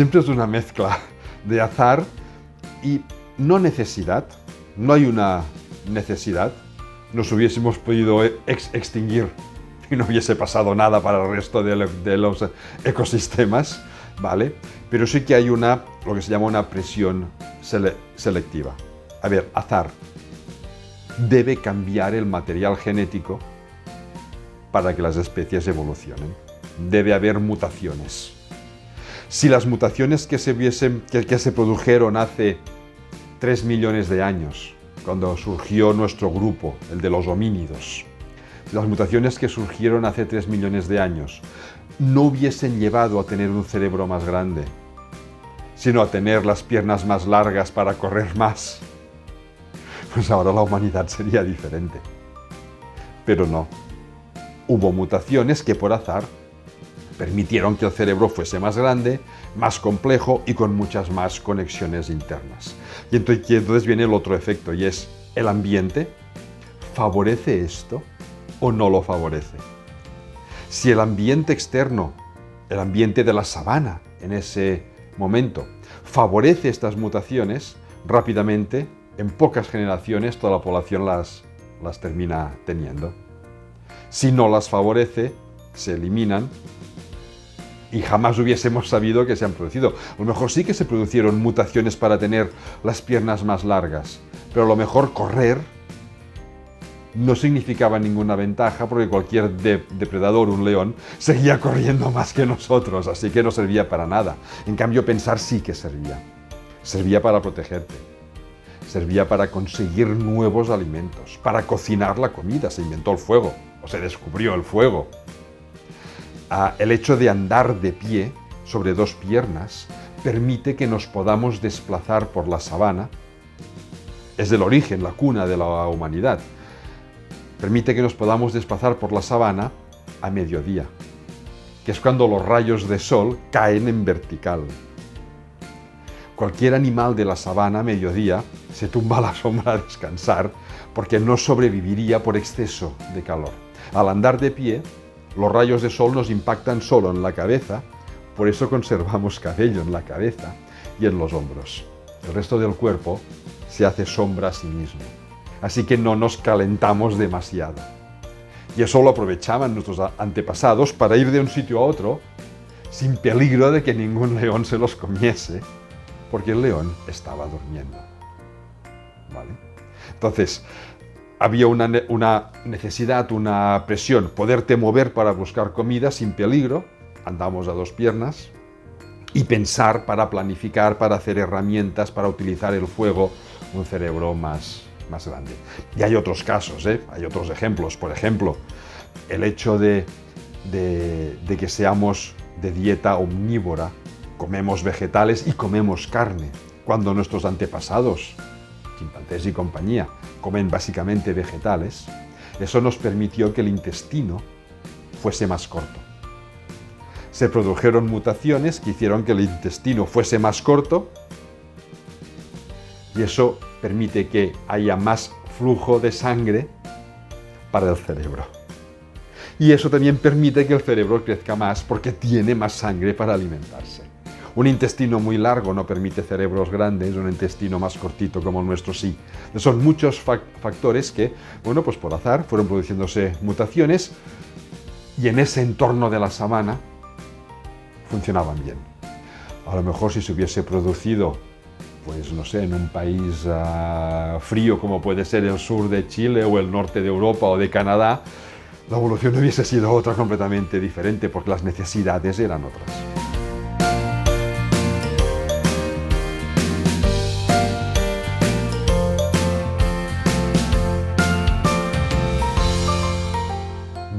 siempre es una mezcla de azar y no necesidad. No hay una necesidad. Nos hubiésemos podido extinguir y no hubiese pasado nada para el resto de los ecosistemas, ¿vale? Pero sí que hay lo que se llama una presión selectiva. A ver, azar. Debe cambiar el material genético para que las especies evolucionen. Debe haber mutaciones. Si las mutaciones que se produjeron hace 3 millones de años, cuando surgió nuestro grupo, el de los homínidos, las mutaciones que surgieron hace 3 millones de años no hubiesen llevado a tener un cerebro más grande, sino a tener las piernas más largas para correr más, pues ahora la humanidad sería diferente. Pero no. Hubo mutaciones que por azar permitieron que el cerebro fuese más grande, más complejo y con muchas más conexiones internas. Y entonces viene el otro efecto, y es: ¿el ambiente favorece esto o no lo favorece? Si el ambiente externo, el ambiente de la sabana en ese momento, favorece estas mutaciones, rápidamente, en pocas generaciones, toda la población las termina teniendo. Si no las favorece, se eliminan y jamás hubiésemos sabido que se han producido. A lo mejor sí que se produjeron mutaciones para tener las piernas más largas, pero a lo mejor correr no significaba ninguna ventaja, porque cualquier depredador, un león, seguía corriendo más que nosotros, así que no servía para nada. En cambio, pensar sí que servía. Servía para protegerte. Servía para conseguir nuevos alimentos, para cocinar la comida. Se inventó el fuego, o se descubrió el fuego. El hecho de andar de pie sobre dos piernas permite que nos podamos desplazar por la sabana. Es el origen, la cuna de la humanidad. Permite que nos podamos desplazar por la sabana a mediodía, que es cuando los rayos de sol caen en vertical. Cualquier animal de la sabana a mediodía se tumba a la sombra a descansar, porque no sobreviviría por exceso de calor. Al andar de pie, los rayos de sol nos impactan solo en la cabeza, por eso conservamos cabello en la cabeza y en los hombros. El resto del cuerpo se hace sombra a sí mismo, así que no nos calentamos demasiado. Y eso lo aprovechaban nuestros antepasados para ir de un sitio a otro sin peligro de que ningún león se los comiese, porque el león estaba durmiendo. ¿Vale? Entonces, había una necesidad, una presión, poderte mover para buscar comida sin peligro, andamos a dos piernas, y pensar para planificar, para hacer herramientas, para utilizar el fuego, un cerebro más grande. Y hay otros casos, hay otros ejemplos. Por ejemplo, el hecho de que seamos de dieta omnívora, comemos vegetales y comemos carne, cuando nuestros antepasados, chimpancés y compañía, comen básicamente vegetales. Eso nos permitió que el intestino fuese más corto. Se produjeron mutaciones que hicieron que el intestino fuese más corto, y eso permite que haya más flujo de sangre para el cerebro. Y eso también permite que el cerebro crezca más, porque tiene más sangre para alimentarse. Un intestino muy largo no permite cerebros grandes, un intestino más cortito como el nuestro sí. Son muchos factores que, bueno, pues por azar fueron produciéndose mutaciones, y en ese entorno de la sabana funcionaban bien. A lo mejor si se hubiese producido, pues no sé, en un país frío como puede ser el sur de Chile o el norte de Europa o de Canadá, la evolución hubiese sido otra completamente diferente, porque las necesidades eran otras.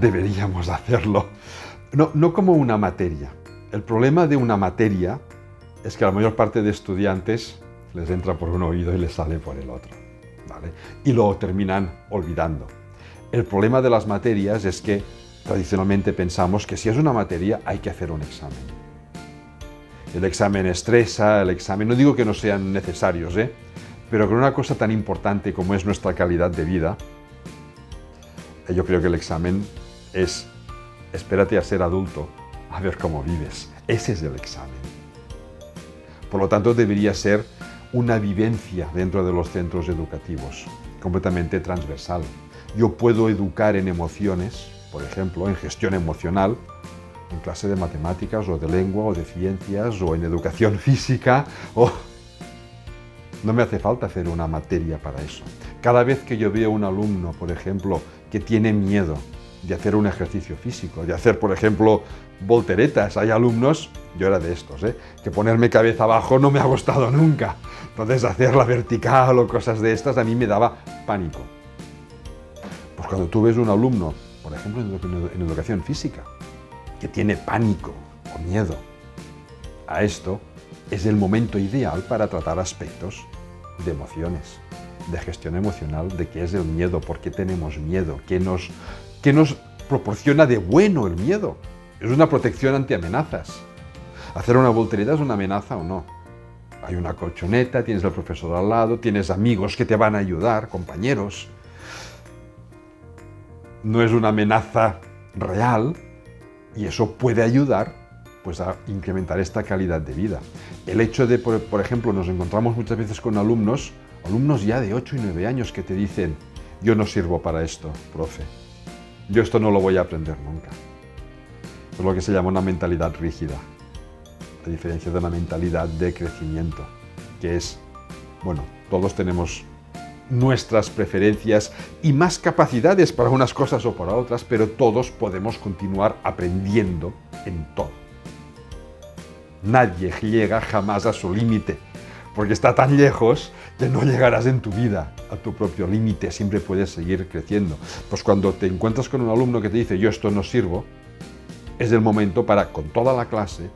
Deberíamos hacerlo. No como una materia. El problema de una materia es que la mayor parte de estudiantes les entra por un oído y les sale por el otro, ¿vale? Y lo terminan olvidando. El problema de las materias es que tradicionalmente pensamos que si es una materia hay que hacer un examen. El examen estresa, no digo que no sean necesarios, pero con una cosa tan importante como es nuestra calidad de vida, yo creo que el examen es: espérate a ser adulto, a ver cómo vives. Ese es el examen. Por lo tanto, debería ser una vivencia dentro de los centros educativos, completamente transversal. Yo puedo educar en emociones, por ejemplo, en gestión emocional, en clase de matemáticas o de lengua o de ciencias o en educación física no me hace falta hacer una materia para eso. Cada vez que yo veo un alumno, por ejemplo, que tiene miedo de hacer un ejercicio físico, de hacer, por ejemplo, volteretas, hay alumnos, yo era de estos, que ponerme cabeza abajo no me ha gustado nunca. Entonces hacerla vertical o cosas de estas a mí me daba pánico. Pues cuando tú ves un alumno, por ejemplo, en educación física, que tiene pánico o miedo a esto, es el momento ideal para tratar aspectos de emociones, de gestión emocional, de qué es el miedo, por qué tenemos miedo, qué nos proporciona de bueno el miedo. Es una protección ante amenazas. ¿Hacer una voltereta es una amenaza o no? Hay una colchoneta, tienes al profesor al lado, tienes amigos que te van a ayudar, compañeros. No es una amenaza real y eso puede ayudar pues, a incrementar esta calidad de vida. El hecho de, por ejemplo, nos encontramos muchas veces con alumnos ya de 8 y 9 años que te dicen: yo no sirvo para esto, profe. Yo esto no lo voy a aprender nunca. Es lo que se llama una mentalidad rígida, a diferencia de una mentalidad de crecimiento, que es, bueno, todos tenemos nuestras preferencias y más capacidades para unas cosas o para otras, pero todos podemos continuar aprendiendo en todo. Nadie llega jamás a su límite, porque está tan lejos que no llegarás en tu vida a tu propio límite, siempre puedes seguir creciendo. Pues cuando te encuentras con un alumno que te dice: yo esto no sirvo, es el momento para, con toda la clase,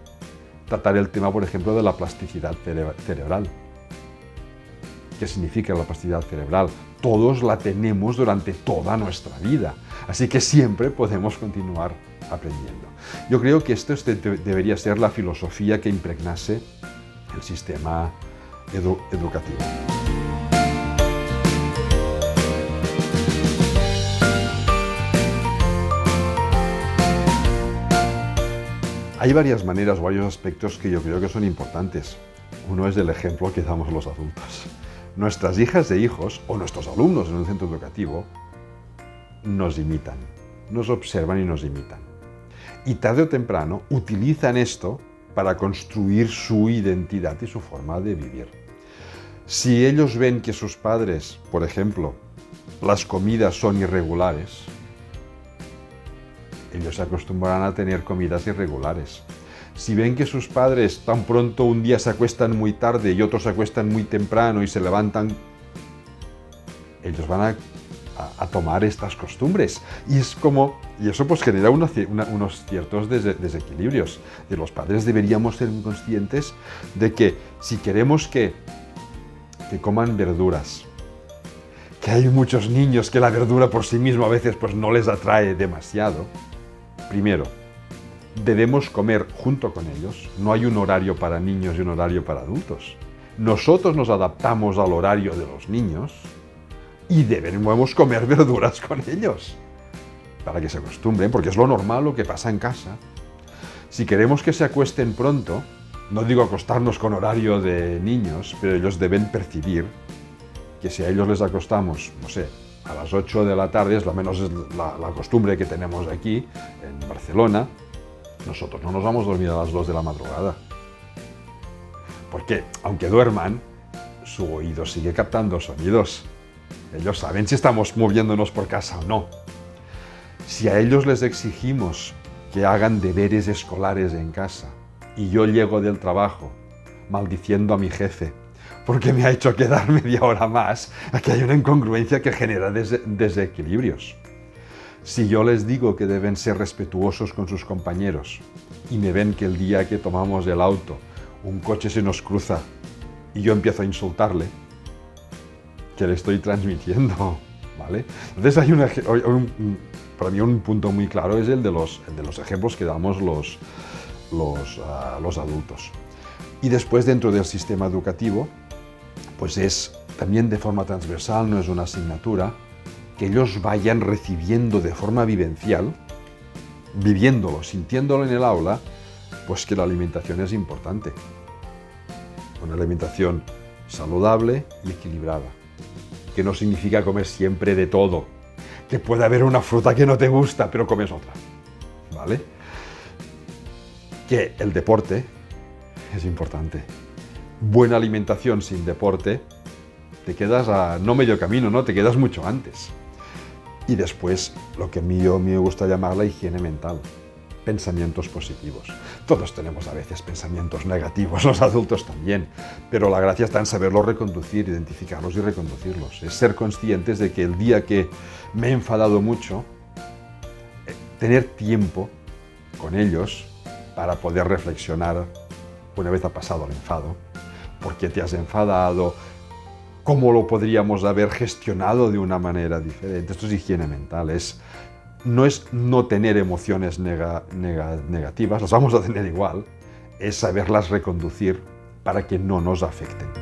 tratar el tema, por ejemplo, de la plasticidad cerebral. ¿Qué significa la plasticidad cerebral? Todos la tenemos durante toda nuestra vida, así que siempre podemos continuar aprendiendo. Yo creo que esto debería ser la filosofía que impregnase el sistema educativo. Hay varias maneras, varios aspectos que yo creo que son importantes. Uno es el ejemplo que damos los adultos. Nuestras hijas e hijos, o nuestros alumnos en un centro educativo, nos imitan, nos observan y nos imitan. Y tarde o temprano utilizan esto para construir su identidad y su forma de vivir. Si ellos ven que sus padres, por ejemplo, las comidas son irregulares, ellos se acostumbrarán a tener comidas irregulares. Si ven que sus padres tan pronto un día se acuestan muy tarde y otros se acuestan muy temprano y se levantan, ellos van a tomar estas costumbres. Y eso pues genera unos ciertos desequilibrios. Y los padres deberíamos ser conscientes de que si queremos que coman verduras, que hay muchos niños que la verdura por sí misma a veces pues no les atrae demasiado, primero, debemos comer junto con ellos. No hay un horario para niños y un horario para adultos. Nosotros nos adaptamos al horario de los niños y debemos comer verduras con ellos para que se acostumbren, porque es lo normal, lo que pasa en casa. Si queremos que se acuesten pronto, no digo acostarnos con horario de niños, pero ellos deben percibir que si a ellos les acostamos, no sé, a las 8 de la tarde, es la costumbre que tenemos aquí en Barcelona, nosotros no nos vamos a dormir a las 2 de la madrugada. Porque, aunque duerman, su oído sigue captando sonidos. Ellos saben si estamos moviéndonos por casa o no. Si a ellos les exigimos que hagan deberes escolares en casa y yo llego del trabajo maldiciendo a mi jefe porque me ha hecho quedar media hora más, aquí hay una incongruencia que genera desequilibrios. Si yo les digo que deben ser respetuosos con sus compañeros y me ven que el día que tomamos el auto un coche se nos cruza y yo empiezo a insultarle, ¿qué le estoy transmitiendo? ¿Vale? Entonces para mí un punto muy claro es el de los ejemplos que damos los adultos. Y después, dentro del sistema educativo, pues es también de forma transversal, no es una asignatura, que ellos vayan recibiendo de forma vivencial, viviéndolo, sintiéndolo en el aula, pues que la alimentación es importante. una alimentación saludable y equilibrada, que no significa comer siempre de todo, que puede haber una fruta que no te gusta, pero comes otra, ¿vale? Que el deporte es importante. Buena alimentación sin deporte, te quedas a no medio camino, ¿no? Te quedas mucho antes. Y después, lo que a mí me gusta llamar la higiene mental. Pensamientos positivos. Todos tenemos a veces pensamientos negativos, los adultos también, pero la gracia está en saberlos reconducir, identificarlos y reconducirlos. Es ser conscientes de que el día que me he enfadado mucho, tener tiempo con ellos para poder reflexionar una vez ha pasado el enfado, por qué te has enfadado, cómo lo podríamos haber gestionado de una manera diferente. Esto es higiene mental, no es no tener emociones negativas, las vamos a tener igual, es saberlas reconducir para que no nos afecten.